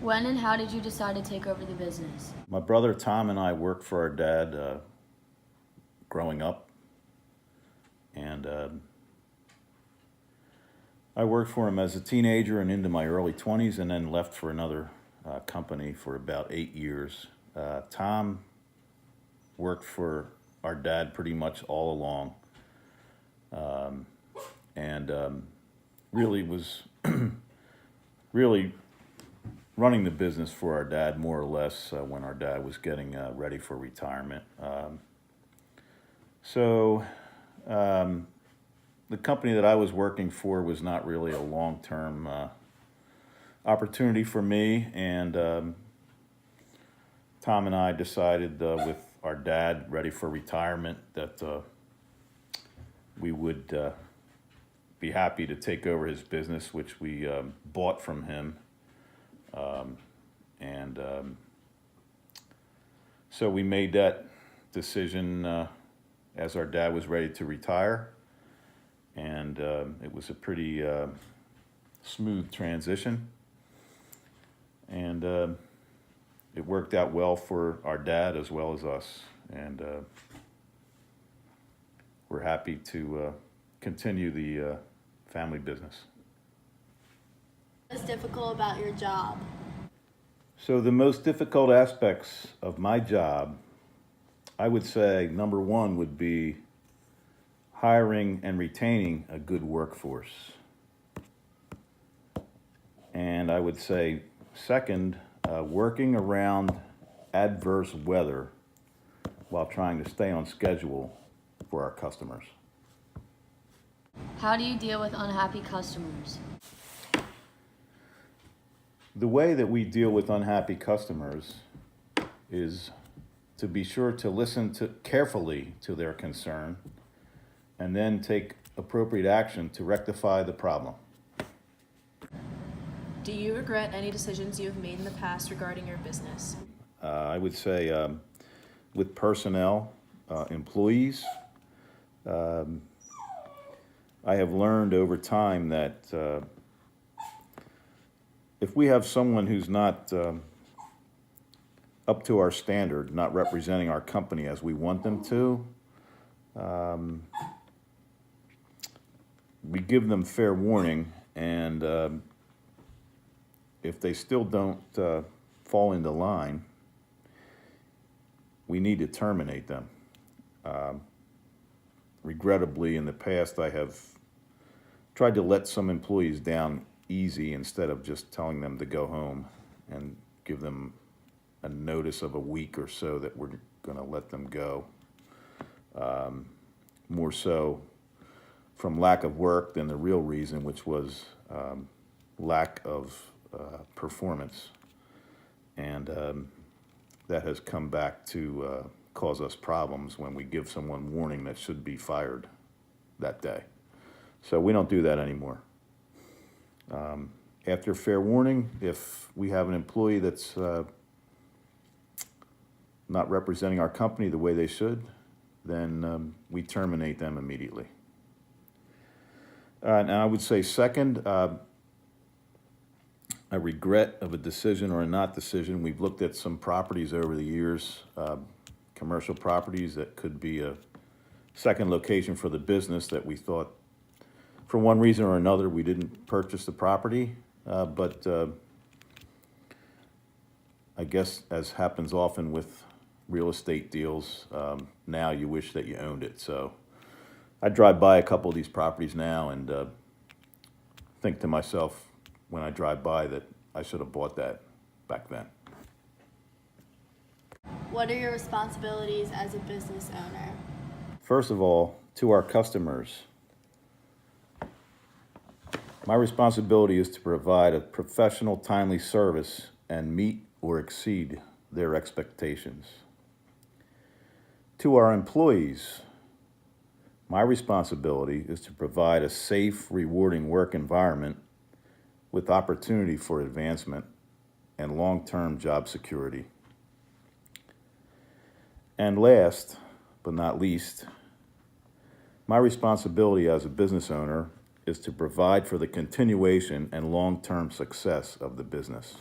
When and how did you decide to take over the business? My brother Tom and I worked for our dad growing up, and I worked for him as a teenager and into my early 20s, and then left for another company for about 8 years. Tom worked for our dad pretty much all along, and really was really running the business for our dad more or less when our dad was getting ready for retirement. So the company that I was working for was not really a long-term opportunity for me, and Tom and I decided with our dad ready for retirement that we would be happy to take over his business, which we bought from him. And so we made that decision as our dad was ready to retire, and it was a pretty smooth transition, and it worked out well for our dad as well as us, and we're happy to continue the family business. What's difficult about your job? So the most difficult aspects of my job, I would say number one would be hiring and retaining a good workforce. And I would say second, working around adverse weather while trying to stay on schedule for our customers. How do you deal with unhappy customers? The way that we deal with unhappy customers is to be sure to listen carefully to their concern and then take appropriate action to rectify the problem. Do you regret any decisions you have made in the past regarding your business? I would say with personnel, employees, I have learned over time that if we have someone who's not up to our standard, not representing our company as we want them to, we give them fair warning, and if they still don't fall into line, we need to terminate them. Regrettably, in the past, I have tried to let some employees down easy instead of just telling them to go home and give them a notice of a week or so that we're going to let them go. More so from lack of work than the real reason, which was lack of performance. And that has come back to cause us problems when we give someone warning that should be fired that day. So we don't do that anymore. After fair warning, if we have an employee that's not representing our company the way they should, then we terminate them immediately. And I would say second, a regret of a decision or a not decision. We've looked at some properties over the years, commercial properties that could be a second location for the business that we thought for one reason or another we didn't purchase the property, but I guess as happens often with real estate deals, now you wish that you owned it. So I drive by a couple of these properties now and think to myself when I drive by that I should have bought that back then. What are your responsibilities as a business owner? First of all, to our customers, my responsibility is to provide a professional, timely service and meet or exceed their expectations. To our employees, my responsibility is to provide a safe, rewarding work environment with opportunity for advancement and long-term job security. And last but not least, my responsibility as a business owner is to provide for the continuation and long-term success of the business.